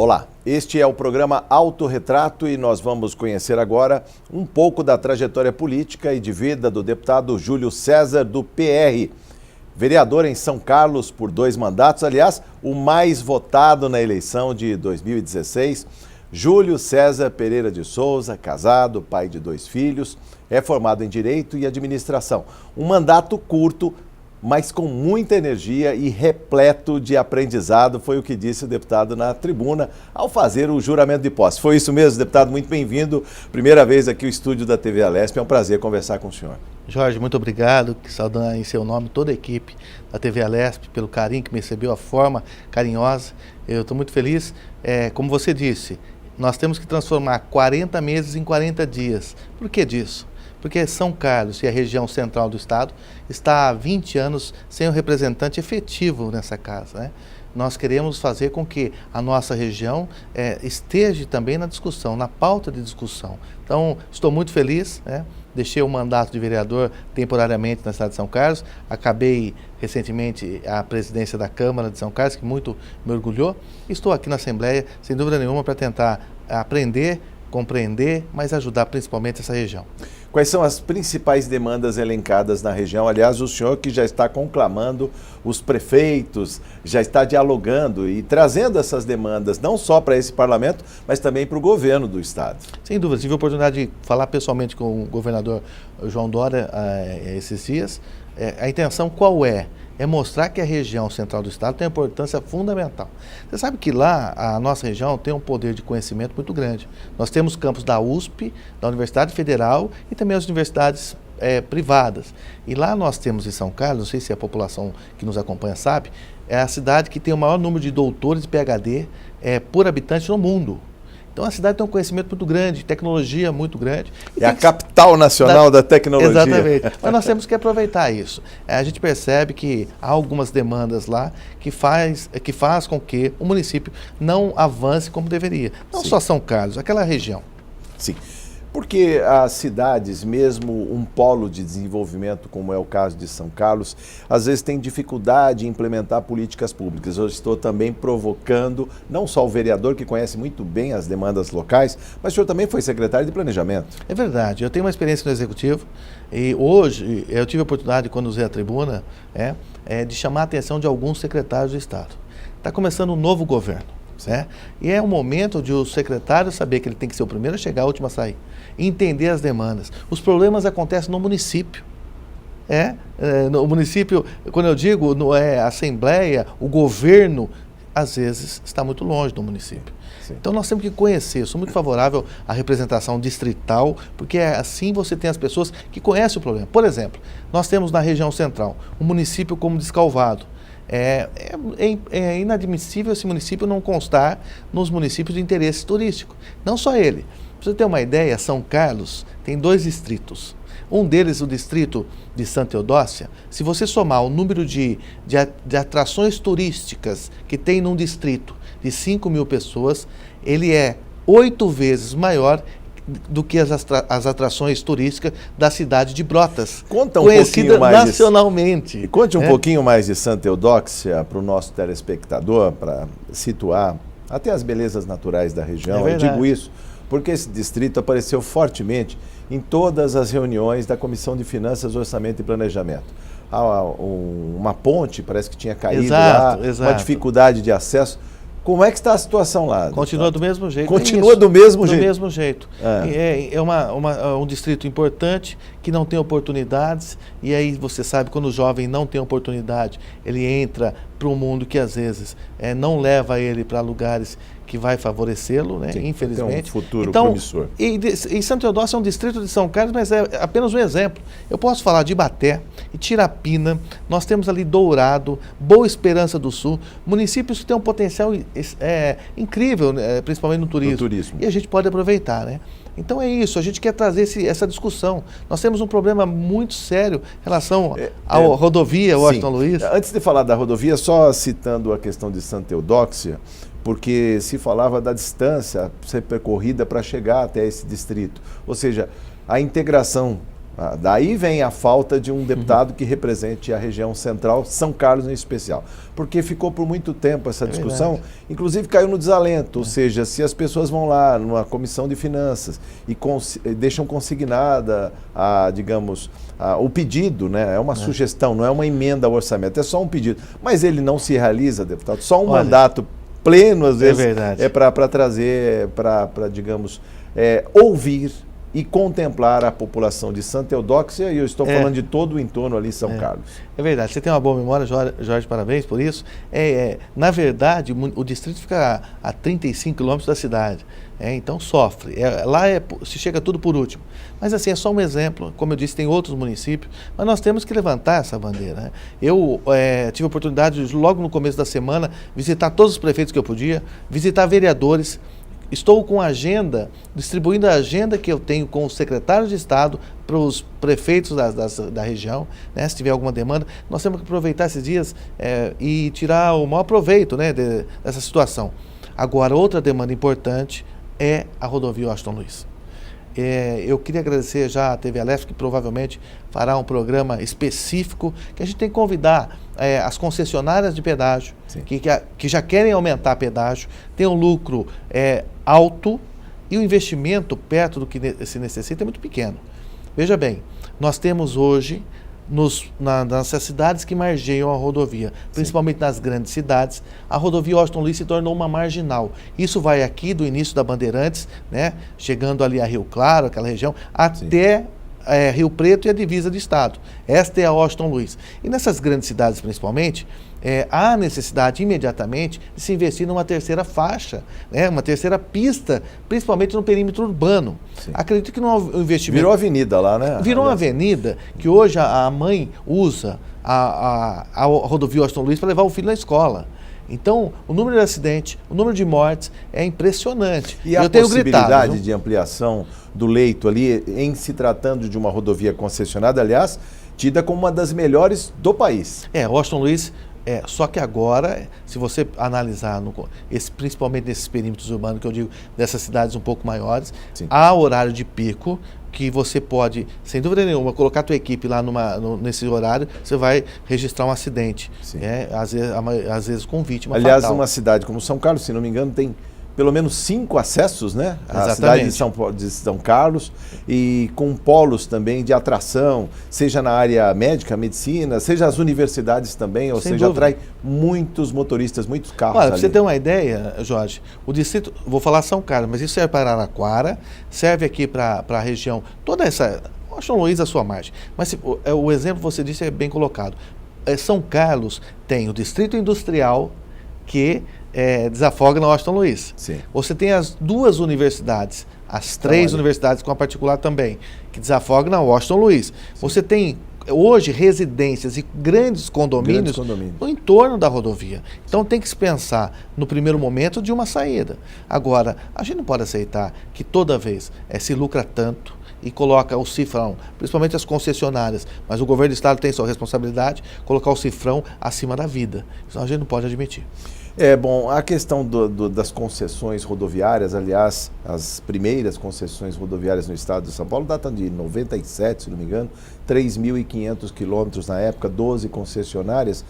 Olá, este é o programa Autorretrato e nós vamos conhecer agora um pouco da trajetória política e de vida do deputado Júlio César, do PR. Vereador em São Carlos por 2 mandatos, aliás, o mais votado na eleição de 2016. Júlio César Pereira de Souza, casado, pai de 2 filhos, é formado em Direito e Administração. Um mandato curto, mas com muita energia e repleto de aprendizado, foi o que disse o deputado na tribuna ao fazer o juramento de posse. Foi isso mesmo, deputado, muito bem-vindo. Primeira vez aqui no estúdio da TV Alesp, é um prazer conversar com o senhor. Jorge, muito obrigado, saudando em seu nome toda a equipe da TV Alesp, pelo carinho que me recebeu, a forma carinhosa. Eu estou muito feliz. Como você disse, nós temos que transformar 40 meses em 40 dias. Por que disso? Porque São Carlos e a região central do estado está há 20 anos sem um representante efetivo nessa casa, né? Nós queremos fazer com que a nossa região esteja também na discussão, na pauta de discussão. Então, estou muito feliz, né? Deixei o mandato de vereador temporariamente na cidade de São Carlos, acabei recentemente a presidência da Câmara de São Carlos, que muito me orgulhou. Estou aqui na Assembleia, sem dúvida nenhuma, para tentar aprender, compreender, mas ajudar principalmente essa região. Quais são as principais demandas elencadas na região? Aliás, o senhor que já está conclamando os prefeitos, já está dialogando e trazendo essas demandas, não só para esse parlamento, mas também para o governo do estado. Sem dúvida, tive a oportunidade de falar pessoalmente com o governador João Dória esses dias. A intenção qual é? É mostrar que a região central do estado tem uma importância fundamental. Você sabe que lá a nossa região tem um poder de conhecimento muito grande. Nós temos campos da USP, da Universidade Federal e também as universidades privadas. E lá nós temos em São Carlos, não sei se a população que nos acompanha sabe, é a cidade que tem o maior número de doutores de PhD por habitante no mundo. Então a cidade tem um conhecimento muito grande, tecnologia muito grande. É a capital nacional da tecnologia. Exatamente. Mas nós temos que aproveitar isso. A gente percebe que há algumas demandas lá que faz com que o município não avance como deveria. Não Sim. só São Carlos, aquela região. Sim. Porque as cidades, mesmo um polo de desenvolvimento, como é o caso de São Carlos, às vezes tem dificuldade em implementar políticas públicas. Eu estou também provocando, não só o vereador, que conhece muito bem as demandas locais, mas o senhor também foi secretário de Planejamento. É verdade, eu tenho uma experiência no Executivo e hoje eu tive a oportunidade, quando usei a tribuna, de chamar a atenção de alguns secretários do Estado. Está começando um novo governo. E é um momento de o secretário saber que ele tem que ser o primeiro a chegar, o último a sair, entender as demandas. Os problemas acontecem no município. No município, quando eu digo a Assembleia, o governo, às vezes está muito longe do município. Sim. Então nós temos que conhecer. Eu sou muito favorável à representação distrital, porque assim você tem as pessoas que conhecem o problema. Por exemplo, nós temos na região central um município como Descalvado. É inadmissível esse município não constar nos municípios de interesse turístico. Não só ele. Para você ter uma ideia, São Carlos tem 2 distritos. Um deles, o distrito de Santa Eudócia, se você somar o número de atrações turísticas que tem num distrito de 5.000 pessoas, ele é 8 vezes maior do que as atrações turísticas da cidade de Brotas, conta conhecida nacionalmente. Conte um pouquinho mais de Santa Eudóxia para o nosso telespectador, para situar até as belezas naturais da região. Eu digo isso porque esse distrito apareceu fortemente em todas as reuniões da Comissão de Finanças, Orçamento e Planejamento. Uma ponte parece que tinha caído lá, uma dificuldade de acesso. Como é que está a situação lá? Continua do mesmo jeito. Continua do mesmo jeito? Do mesmo jeito. É um distrito importante que não tem oportunidades, e aí você sabe, quando o jovem não tem oportunidade, ele entra para um mundo que às vezes não leva ele para lugares que vai favorecê-lo, né? Infelizmente. Tem um futuro promissor. E Santa Eudócia é um distrito de São Carlos, mas é apenas um exemplo. Eu posso falar de Ibaté, Itirapina, nós temos ali Dourado, Boa Esperança do Sul, municípios que têm um potencial incrível, principalmente no turismo. E a gente pode aproveitar, né? Então é isso, a gente quer trazer essa discussão. Nós temos um problema muito sério em relação à rodovia Washington Luiz. Antes de falar da rodovia, só citando a questão de Santa Eudóxia, porque se falava da distância a ser percorrida para chegar até esse distrito. Ou seja, a integração Daí vem a falta de um deputado que represente a região central, São Carlos em especial. Porque ficou por muito tempo essa discussão, inclusive caiu no desalento, ou seja, se as pessoas vão lá numa comissão de finanças e deixam consignada, o pedido, né? É uma sugestão, não é uma emenda ao orçamento, é só um pedido. Mas ele não se realiza, deputado, só um mandato pleno, às vezes, é para trazer, digamos, ouvir e contemplar a população de Santa Eudóxia, e eu estou falando de todo o entorno ali em São Carlos. É verdade, você tem uma boa memória, Jorge, parabéns por isso. Na verdade, o distrito fica a 35 quilômetros da cidade, então sofre. Lá se chega tudo por último. Mas assim, é só um exemplo, como eu disse, tem outros municípios, mas nós temos que levantar essa bandeira, né? Eu tive a oportunidade, logo no começo da semana, visitar todos os prefeitos que eu podia, visitar vereadores. Estou com a agenda, distribuindo a agenda que eu tenho com os secretários de Estado para os prefeitos da região, né? Se tiver alguma demanda, nós temos que aproveitar esses dias e tirar o maior proveito, né, dessa situação. Agora, outra demanda importante é a rodovia Washington Luiz. Eu queria agradecer já a TV Aleph, que provavelmente fará um programa específico, que a gente tem que convidar as concessionárias de pedágio, que já querem aumentar pedágio, tem um lucro alto e o investimento perto do que se necessita é muito pequeno. Veja bem, nós temos hoje, nas cidades que margeiam a rodovia, principalmente nas grandes cidades, a rodovia Washington Luiz se tornou uma marginal. Isso vai aqui do início da Bandeirantes, né, chegando ali a Rio Claro, aquela região, até Rio Preto e a divisa do estado. Esta é a Washington Luiz. E nessas grandes cidades, principalmente, há necessidade imediatamente de se investir numa terceira faixa, né, uma terceira pista, principalmente no perímetro urbano. Acredito que não há um investimento... Virou avenida lá, né? Virou uma avenida que hoje a mãe usa a rodovia Washington Luiz para levar o filho na escola. Então, o número de acidentes, o número de mortes é impressionante. E a possibilidade de ampliação do leito ali, em se tratando de uma rodovia concessionada, aliás, tida como uma das melhores do país. Washington Luiz, só que agora, se você analisar, principalmente nesses perímetros urbanos, que eu digo, dessas cidades um pouco maiores, há horário de pico, que você pode, sem dúvida nenhuma, colocar a tua equipe lá nesse horário, você vai registrar um acidente. Às vezes com vítima Aliás, fatal. Uma cidade como São Carlos, se não me engano, tem pelo menos 5 acessos, né? Exatamente. A cidade de São Carlos, e com polos também de atração, seja na área médica, medicina, seja as universidades também, ou seja, atrai muitos motoristas, muitos carros. Olha, para você ter uma ideia, Jorge, o distrito, vou falar São Carlos, mas isso serve para Araraquara, serve aqui para a região, toda essa, Washington Luiz a sua margem, mas o exemplo que você disse é bem colocado. São Carlos tem o distrito industrial que desafoga na Washington Luiz. Você tem as duas universidades, as 3 universidades com a particular também, que desafogam na Washington Luiz. Você tem hoje residências e grandes condomínios no entorno da rodovia. Então tem que se pensar no primeiro momento de uma saída. Agora, a gente não pode aceitar que toda vez se lucra tanto e coloca o cifrão, principalmente as concessionárias, mas o governo do estado tem sua responsabilidade, colocar o cifrão acima da vida. Isso a gente não pode admitir. Bom, a questão das concessões rodoviárias, aliás, as primeiras concessões rodoviárias no estado de São Paulo datam de 97, se não me engano, 3.500 quilômetros na época, 12 concessionárias.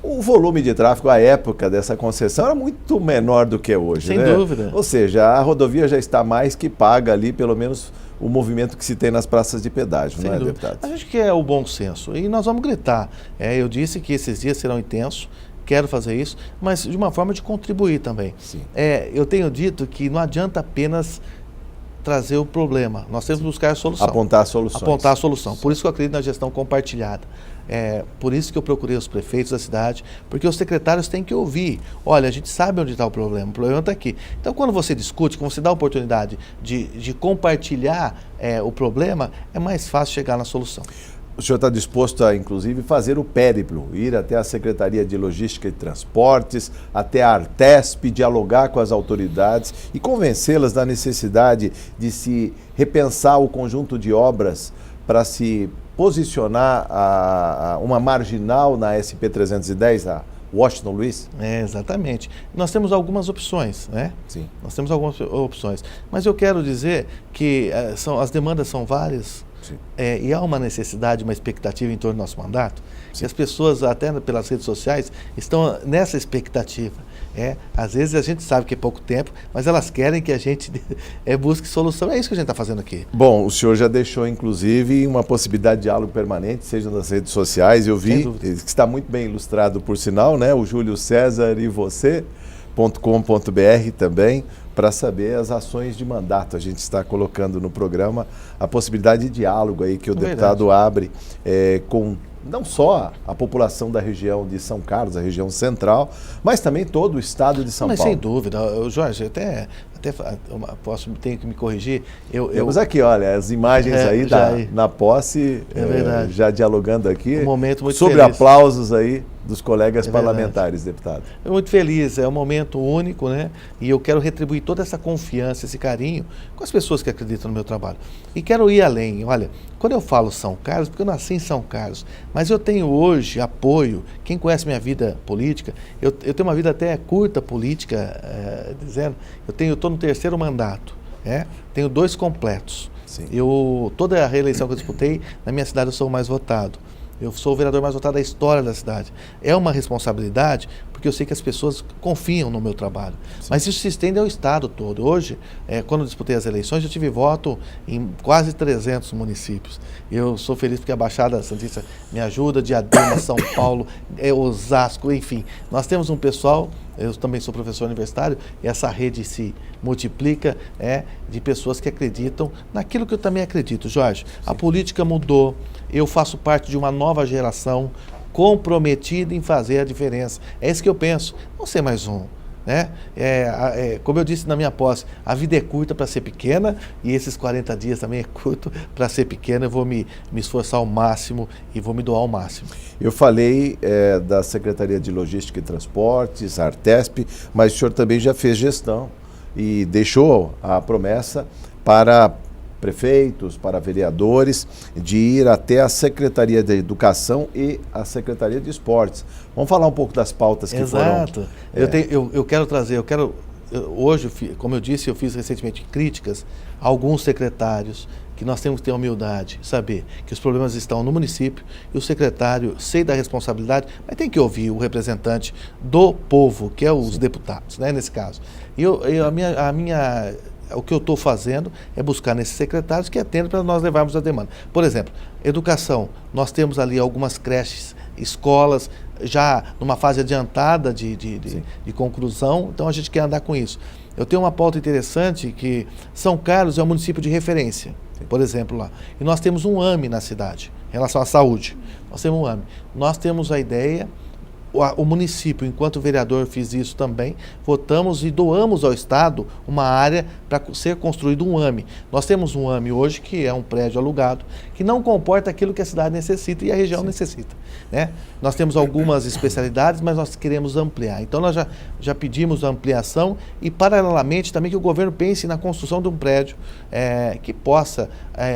O volume de tráfego à época dessa concessão era muito menor do que é hoje, Sem dúvida. Ou seja, a rodovia já está mais que paga ali, pelo menos o movimento que se tem nas praças de pedágio, não é, deputado? A gente quer o bom senso e nós vamos gritar. Eu disse que esses dias serão intensos, quero fazer isso, mas de uma forma de contribuir também. Eu tenho dito que não adianta apenas trazer o problema, nós temos que buscar a solução. Apontar soluções. Apontar a solução. Por isso que eu acredito na gestão compartilhada. Por isso que eu procurei os prefeitos da cidade, porque os secretários têm que ouvir. Olha, a gente sabe onde está o problema está aqui. Então, quando você discute, quando você dá a oportunidade de compartilhar o problema, é mais fácil chegar na solução. O senhor está disposto a, inclusive, fazer o périplo, ir até a Secretaria de Logística e Transportes, até a Artesp, dialogar com as autoridades e convencê-las da necessidade de se repensar o conjunto de obras para se posicionar uma marginal na SP-310, a Washington Luiz? Exatamente. Nós temos algumas opções, né? Nós temos algumas opções. Mas eu quero dizer que as demandas são várias. e há uma necessidade, uma expectativa em torno do nosso mandato, que as pessoas, até pelas redes sociais, estão nessa expectativa. Às vezes a gente sabe que é pouco tempo, mas elas querem que a gente busque solução. É isso que a gente está fazendo aqui. Bom, o senhor já deixou, inclusive, uma possibilidade de diálogo permanente, seja nas redes sociais. Eu vi que está muito bem ilustrado, por sinal, né? O Júlio César e você.com.br também, para saber as ações de mandato. A gente está colocando no programa a possibilidade de diálogo aí que o deputado abre com não só a população da região de São Carlos, a região central, mas também todo o estado de São Paulo. Sem dúvida. Jorge, tenho que me corrigir. Temos aqui, olha, as imagens aí na posse, já dialogando aqui, um momento muito sobre feliz. Aplausos aí dos colegas parlamentares, deputado. Eu muito feliz, é um momento único, né? E eu quero retribuir toda essa confiança, esse carinho com as pessoas que acreditam no meu trabalho. E quero ir além. Olha, quando eu falo São Carlos, porque eu nasci em São Carlos, mas eu tenho hoje apoio, quem conhece minha vida política, eu tenho uma vida até curta política, eu estou no 3º mandato, tenho 2 completos. Sim. Toda a reeleição que eu disputei, na minha cidade eu sou o mais votado. Eu sou o vereador mais votado da história da cidade. É uma responsabilidade, porque eu sei que as pessoas confiam no meu trabalho. Sim. Mas isso se estende ao estado todo. Hoje, quando eu disputei as eleições, eu tive voto em quase 300 municípios. Eu sou feliz porque a Baixada Santista me ajuda, Diadema, São Paulo, Osasco, enfim. Nós temos um pessoal, eu também sou professor universitário, e essa rede se multiplica de pessoas que acreditam naquilo que eu também acredito. Jorge, sim, a política mudou, eu faço parte de uma nova geração comprometida em fazer a diferença. É isso que eu penso, não ser mais um. Como eu disse na minha posse, a vida é curta para ser pequena e esses 40 dias também é curto para ser pequena. Eu vou me esforçar ao máximo e vou me doar ao máximo. Eu falei da Secretaria de Logística e Transportes, a Artesp, mas o senhor também já fez gestão e deixou a promessa para prefeitos, para vereadores, de ir até a Secretaria de Educação e a Secretaria de Esportes. Vamos falar um pouco das pautas que foram... Exato. Eu quero trazer, hoje, como eu disse, eu fiz recentemente críticas a alguns secretários, que nós temos que ter humildade, saber que os problemas estão no município e o secretário, sei da responsabilidade, mas tem que ouvir o representante do povo, que é os deputados, nesse caso. O que eu estou fazendo é buscar nesses secretários que atendem para nós levarmos a demanda. Por exemplo, educação, nós temos ali algumas creches, escolas, já numa fase adiantada de conclusão, então a gente quer andar com isso. Eu tenho uma pauta interessante que São Carlos é um município de referência, por exemplo, lá. E nós temos um AME na cidade, em relação à saúde. Nós temos um AME. Nós temos a ideia... O município, enquanto vereador, fiz isso também, votamos e doamos ao Estado uma área para ser construído um AME. Nós temos um AME hoje, que é um prédio alugado, que não comporta aquilo que a cidade necessita e a região necessita. Nós temos algumas especialidades, mas nós queremos ampliar. Então, nós já pedimos a ampliação e, paralelamente, também que o governo pense na construção de um prédio que possa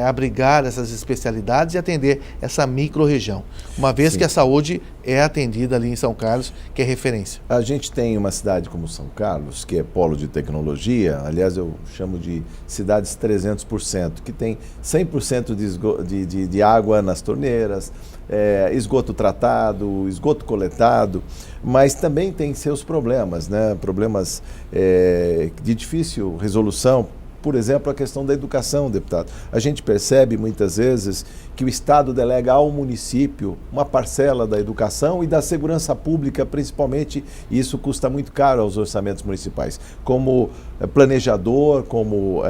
abrigar essas especialidades e atender essa micro-região. Uma vez que a saúde é atendida ali em São Carlos, que é referência. A gente tem uma cidade como São Carlos, que é polo de tecnologia, aliás, eu chamo de cidades 300%, que tem 100% de água nas torneiras, esgoto tratado, esgoto coletado, mas também tem seus problemas, problemas de difícil resolução. Por exemplo, a questão da educação, deputado. A gente percebe muitas vezes que o Estado delega ao município uma parcela da educação e da segurança pública, principalmente, e isso custa muito caro aos orçamentos municipais. Como planejador, como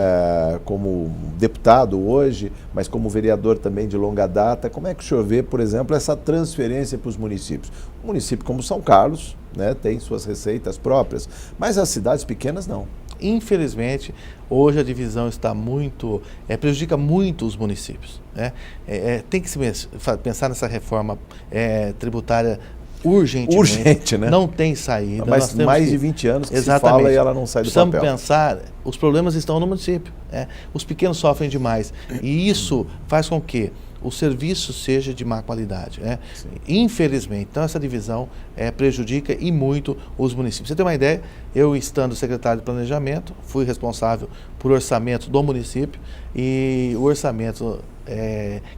deputado hoje, mas como vereador também de longa data, como é que o senhor vê, por exemplo, essa transferência para os municípios? Um município como São Carlos, tem suas receitas próprias, mas as cidades pequenas não. Infelizmente, hoje a divisão está prejudica muito os municípios. Tem que se pensar nessa reforma tributária urgentemente. Urgente, né? Não tem saída. Mas mais de 20 anos que se fala e ela não sai do papel. Precisamos pensar, os problemas estão no município. Os pequenos sofrem demais. E isso faz com que o serviço seja de má qualidade. Infelizmente, então essa divisão prejudica e muito os municípios. Você tem uma ideia, eu estando secretário de planejamento, fui responsável por orçamento do município e o orçamento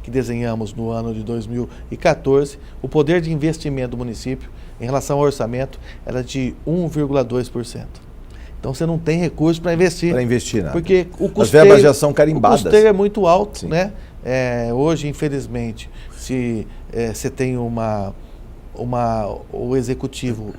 que desenhamos no ano de 2014, o poder de investimento do município em relação ao orçamento era de 1,2%. Então você não tem recurso para investir. Para investir, nada. Porque o custeio, as verbas já são carimbadas. O custeio é muito alto, Sim. né? Hoje, infelizmente, se você tem o executivo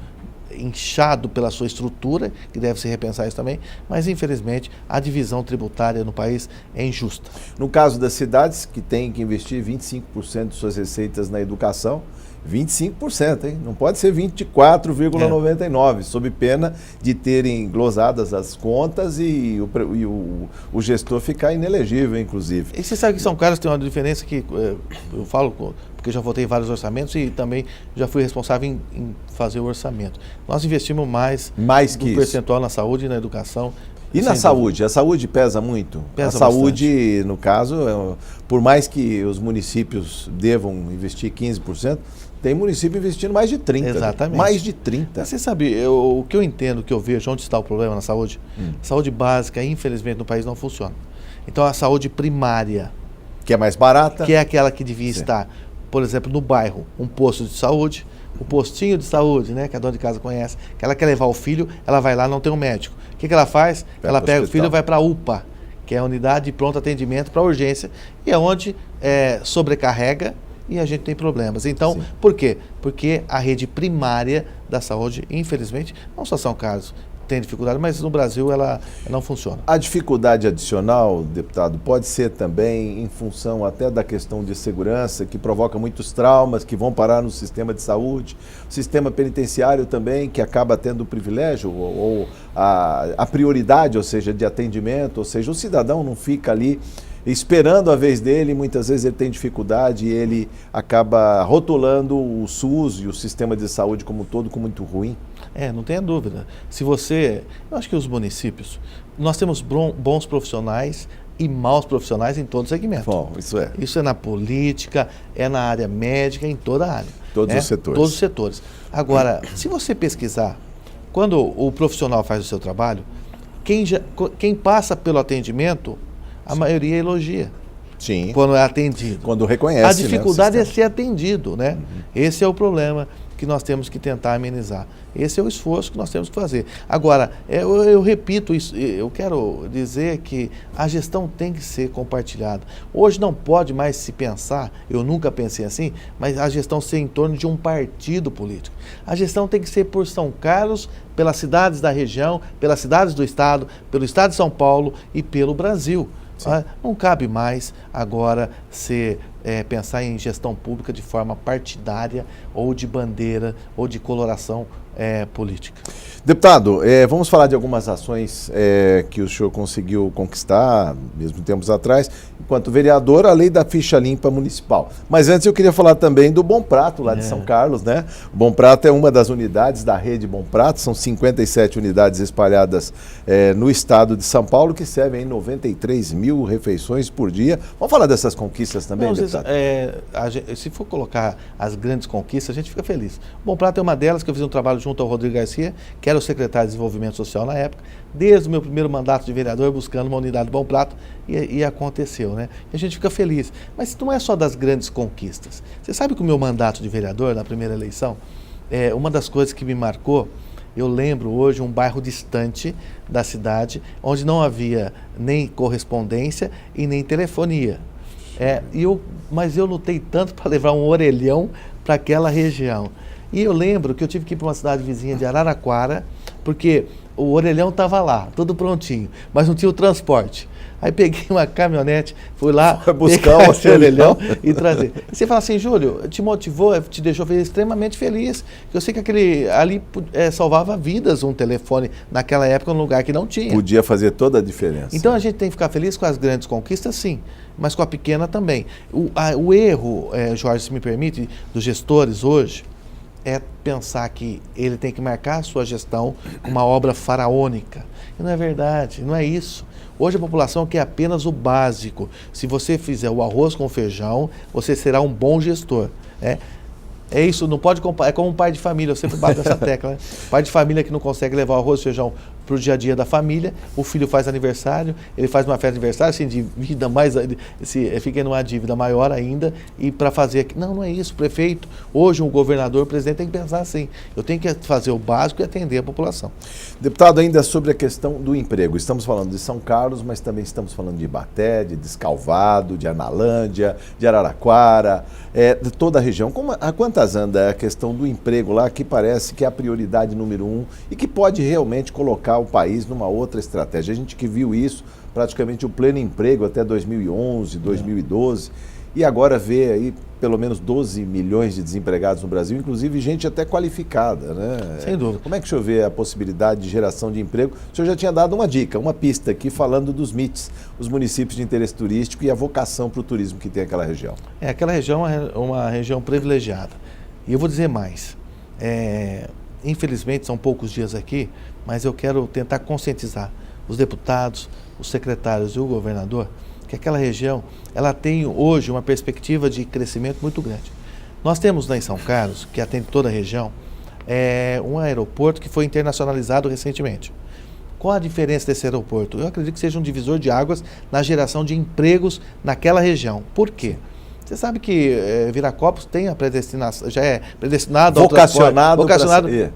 inchado pela sua estrutura, que deve se repensar isso também, mas infelizmente a divisão tributária no país é injusta. No caso das cidades que têm que investir 25% de suas receitas na educação, 25%, hein? Não pode ser 24,99%, sob pena de terem glosadas as contas e o gestor ficar inelegível, inclusive. E você sabe que São Carlos tem uma diferença que eu falo, porque já votei vários orçamentos e também já fui responsável em fazer o orçamento. Nós investimos mais que do percentual na saúde e na educação. E na saúde? A saúde pesa muito? Pesa a saúde, bastante. No caso, por mais que os municípios devam investir 15%, tem município investindo mais de 30%. Exatamente. Mais de 30%. Mas você sabe, o que eu entendo, o que eu vejo, onde está o problema na saúde? A saúde básica, infelizmente, no país não funciona. Então, a saúde primária... Que é mais barata. Que é aquela que devia estar, por exemplo, no bairro, um posto de saúde, o postinho de saúde, né, que a dona de casa conhece, que ela quer levar o filho, ela vai lá, não tem um médico. O que ela faz? Ela pega o filho e vai para a UPA, que é a unidade de pronto atendimento para urgência, e é onde sobrecarrega e a gente tem problemas. Então, por quê? Porque a rede primária da saúde, infelizmente, não só São Carlos tem dificuldade, mas no Brasil ela não funciona. A dificuldade adicional, deputado, pode ser também em função até da questão de segurança, que provoca muitos traumas que vão parar no sistema de saúde, o sistema penitenciário também, que acaba tendo o privilégio ou a prioridade, ou seja, de atendimento, ou seja, o cidadão não fica ali esperando a vez dele, muitas vezes ele tem dificuldade e ele acaba rotulando o SUS e o sistema de saúde como um todo como muito ruim. Não tenha dúvida. Eu acho que os municípios, nós temos bons profissionais e maus profissionais em todos os segmentos. Bom, isso é. Isso é na política, é na área médica, em toda a área. Todos os setores. Todos os setores. Agora, se você pesquisar, quando o profissional faz o seu trabalho, quem passa pelo atendimento, a maioria elogia. Sim. Quando é atendido. Quando reconhece. A dificuldade é ser atendido, né? Esse é o problema que nós temos que tentar amenizar. Esse é o esforço que nós temos que fazer. Agora, eu repito isso, eu quero dizer que a gestão tem que ser compartilhada. Hoje não pode mais se pensar, eu nunca pensei assim, mas a gestão ser em torno de um partido político. A gestão tem que ser por São Carlos, pelas cidades da região, pelas cidades do estado, pelo estado de São Paulo e pelo Brasil. Não cabe mais agora pensar em gestão pública de forma partidária ou de bandeira ou de coloração política. Deputado, vamos falar de algumas ações que o senhor conseguiu conquistar, mesmo tempos atrás, enquanto vereador, a lei da ficha limpa municipal. Mas antes eu queria falar também do Bom Prato, lá de São Carlos, né? O Bom Prato é uma das unidades da rede Bom Prato, são 57 unidades espalhadas no estado de São Paulo, que servem 93 mil refeições por dia. Vamos falar dessas conquistas também, deputado? Se for colocar as grandes conquistas, a gente fica feliz. O Bom Prato é uma delas, que eu fiz um trabalho junto ao Rodrigo Garcia, que era o secretário de Desenvolvimento Social na época, desde o meu primeiro mandato de vereador, buscando uma unidade Bom Prato, e aconteceu, né? E a gente fica feliz. Mas não é só das grandes conquistas. Você sabe que o meu mandato de vereador, na primeira eleição, uma das coisas que me marcou, eu lembro hoje um bairro distante da cidade, onde não havia nem correspondência e nem telefonia. Mas eu lutei tanto para levar um orelhão para aquela região. E eu lembro que eu tive que ir para uma cidade vizinha de Araraquara, porque o orelhão estava lá, tudo prontinho, mas não tinha o transporte. Aí peguei uma caminhonete, fui lá buscar esse orelhão e trazer. E você fala assim, Júlio, te motivou, te deixou extremamente feliz. Eu sei que aquele ali salvava vidas, um telefone, naquela época, num lugar que não tinha. Podia fazer toda a diferença. Então a gente tem que ficar feliz com as grandes conquistas, sim, mas com a pequena também. O erro, Jorge, se me permite, dos gestores hoje, é pensar que ele tem que marcar a sua gestão com uma obra faraônica. E não é verdade, não é isso. Hoje a população quer apenas o básico. Se você fizer o arroz com feijão, você será um bom gestor. É isso, não pode comparar. É como um pai de família, eu sempre bato nessa tecla. Né? Pai de família que não consegue levar o arroz e feijão para o dia a dia da família. O filho faz aniversário, ele faz uma festa de aniversário, se endivida mais, fica numa dívida maior ainda, e para fazer... Não é isso, prefeito. Hoje, um governador, o presidente tem que pensar assim. Eu tenho que fazer o básico e atender a população. Deputado, ainda sobre a questão do emprego. Estamos falando de São Carlos, mas também estamos falando de Ibaté, de Descalvado, de Analândia, de Araraquara, de toda a região. A quantas anda a questão do emprego lá, que parece que é a prioridade número 1 e que pode realmente colocar o país numa outra estratégia? A gente que viu isso, praticamente o pleno emprego até 2011, 2012, e agora vê aí pelo menos 12 milhões de desempregados no Brasil, inclusive gente até qualificada, né? Sem dúvida. Como é que o senhor vê a possibilidade de geração de emprego? O senhor já tinha dado uma dica, uma pista aqui falando dos MITs, os municípios de interesse turístico, e a vocação para o turismo que tem aquela região. Aquela região é uma região privilegiada. E eu vou dizer mais. Infelizmente, são poucos dias aqui, mas eu quero tentar conscientizar os deputados, os secretários e o governador que aquela região, ela tem hoje uma perspectiva de crescimento muito grande. Nós temos lá em São Carlos, que atende toda a região, um aeroporto que foi internacionalizado recentemente. Qual a diferença desse aeroporto? Eu acredito que seja um divisor de águas na geração de empregos naquela região. Por quê? Você sabe que Viracopos tem a predestinação, já é predestinado ao vocacionado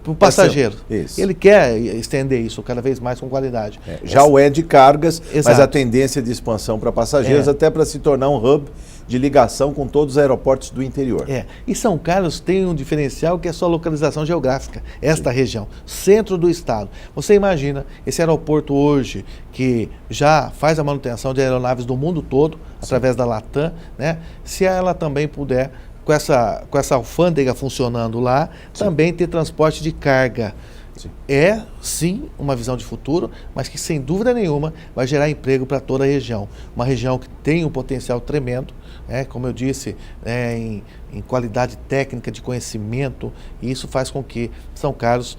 para o passageiro. Isso. Ele quer estender isso cada vez mais com qualidade. Já o é de cargas, Exato. Mas a tendência de expansão para passageiros, até para se tornar um hub de ligação com todos os aeroportos do interior. E São Carlos tem um diferencial que é a sua localização geográfica, esta região, centro do estado. Você imagina esse aeroporto hoje, que já faz a manutenção de aeronaves do mundo todo, através da Latam, né? Se ela também puder, com essa alfândega funcionando lá, também ter transporte de carga. É, sim, uma visão de futuro, mas que, sem dúvida nenhuma, vai gerar emprego para toda a região. Uma região que tem um potencial tremendo, como eu disse, em qualidade técnica, de conhecimento, e isso faz com que São Carlos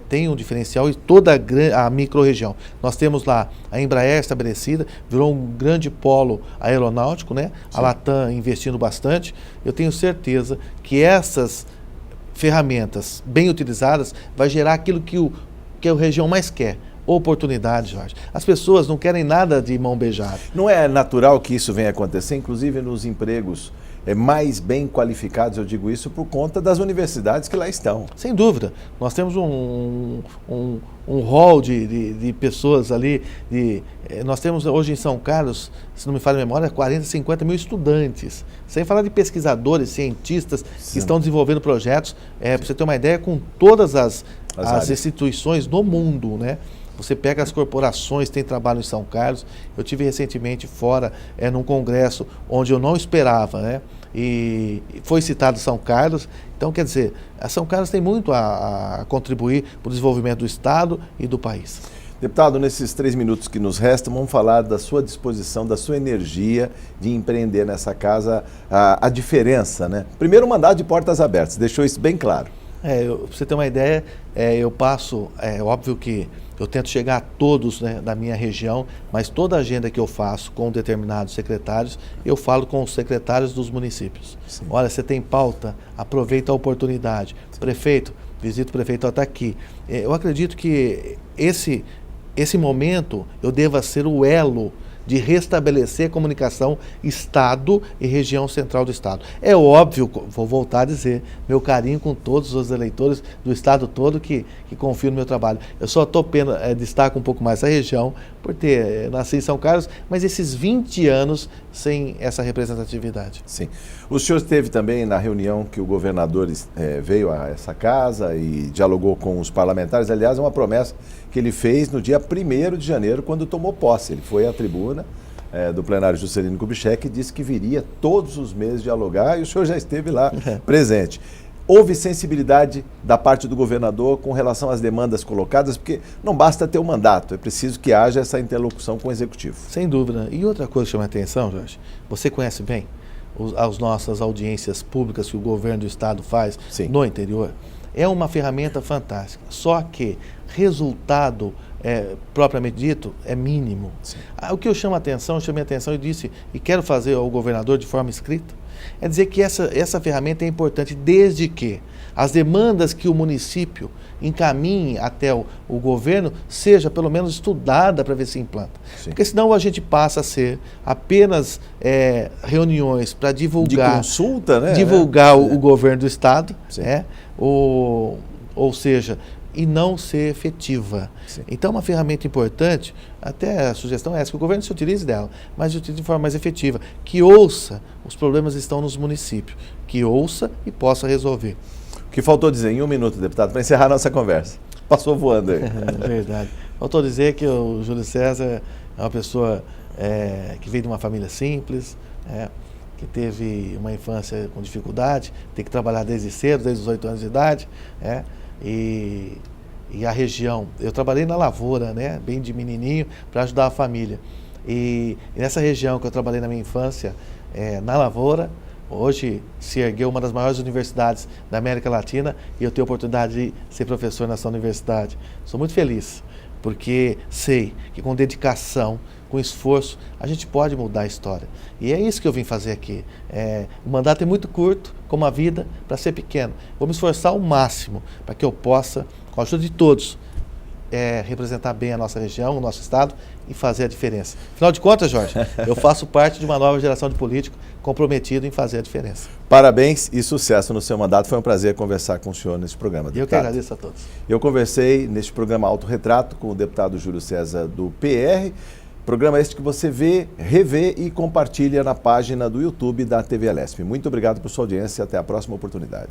tenha um diferencial, e toda a micro-região. Nós temos lá a Embraer estabelecida, virou um grande polo aeronáutico, né? A Latam investindo bastante. Eu tenho certeza que essas ferramentas bem utilizadas vai gerar aquilo que a região mais quer. Oportunidade, Jorge. As pessoas não querem nada de mão beijada. Não é natural que isso venha acontecer, inclusive nos empregos mais bem qualificados, eu digo isso por conta das universidades que lá estão. Sem dúvida. Nós temos um hall de pessoas ali. Nós temos hoje em São Carlos, se não me falha a memória, 40, 50 mil estudantes. Sem falar de pesquisadores, cientistas que estão desenvolvendo projetos, para você ter uma ideia, com todas as instituições do mundo, né? Você pega as corporações, tem trabalho em São Carlos. Eu tive recentemente fora, num congresso onde eu não esperava, né? E foi citado São Carlos. Então, quer dizer, a São Carlos tem muito a contribuir para o desenvolvimento do estado e do país. Deputado, nesses 3 minutos que nos restam, vamos falar da sua disposição, da sua energia de empreender nessa casa, a diferença, né? Primeiro, mandato de portas abertas, deixou isso bem claro. Para você ter uma ideia, eu passo, óbvio que eu tento chegar a todos, né, da minha região, mas toda a agenda que eu faço com determinados secretários, eu falo com os secretários dos municípios. Sim. Olha, você tem pauta, aproveita a oportunidade. Sim. Prefeito, visita o prefeito, está aqui. Eu acredito que esse momento eu deva ser o elo de restabelecer a comunicação Estado e região central do Estado. É óbvio, vou voltar a dizer, meu carinho com todos os eleitores do Estado todo que confiam no meu trabalho. Eu só destaco um pouco mais a região, por ter nascido em São Carlos, mas esses 20 anos sem essa representatividade. Sim. O senhor esteve também na reunião que o governador veio a essa casa e dialogou com os parlamentares. Aliás, é uma promessa que ele fez no dia 1º de janeiro, quando tomou posse. Ele foi à tribuna do plenário Juscelino Kubitschek e disse que viria todos os meses dialogar, e o senhor já esteve lá presente. Houve sensibilidade da parte do governador com relação às demandas colocadas, porque não basta ter um mandato, é preciso que haja essa interlocução com o executivo. Sem dúvida. E outra coisa que chama a atenção, Jorge, você conhece bem as nossas audiências públicas que o governo do estado faz no interior. É uma ferramenta fantástica, só que resultado propriamente dito é mínimo. O que eu chamei a atenção e disse, e quero fazer ao governador de forma escrita, É dizer que essa ferramenta é importante desde que as demandas que o município encaminhe até o governo seja pelo menos estudada para ver se implanta. Sim. Porque senão a gente passa a ser apenas reuniões para divulgar... De consulta, né? Divulgar o governo do Estado, Sim. ou seja, e não ser efetiva. Sim. Então, uma ferramenta importante, até a sugestão é essa, que o governo se utilize dela, mas utilize de forma mais efetiva, que ouça, os problemas estão nos municípios, que ouça e possa resolver. O que faltou dizer em 1 minuto, deputado, para encerrar a nossa conversa? Passou voando aí. Verdade. Faltou dizer que o Júlio César é uma pessoa que veio de uma família simples, que teve uma infância com dificuldade, tem que trabalhar desde cedo, desde os 8 anos de idade, e a região, eu trabalhei na lavoura, bem de menininho, para ajudar a família. E nessa região que eu trabalhei na minha infância, na lavoura, hoje se ergueu uma das maiores universidades da América Latina e eu tenho a oportunidade de ser professor nessa universidade. Sou muito feliz, porque sei que com dedicação, com esforço, a gente pode mudar a história. E é isso que eu vim fazer aqui. O mandato é muito curto, como a vida, para ser pequeno. Vou me esforçar ao máximo para que eu possa, com a ajuda de todos, representar bem a nossa região, o nosso estado e fazer a diferença. Afinal de contas, Jorge, eu faço parte de uma nova geração de políticos comprometido em fazer a diferença. Parabéns e sucesso no seu mandato. Foi um prazer conversar com o senhor nesse programa, deputado. Eu que agradeço a todos. Eu conversei neste programa Autorretrato com o deputado Júlio César do PR. Programa este que você vê, revê e compartilha na página do YouTube da TV Alesp. Muito obrigado por sua audiência e até a próxima oportunidade.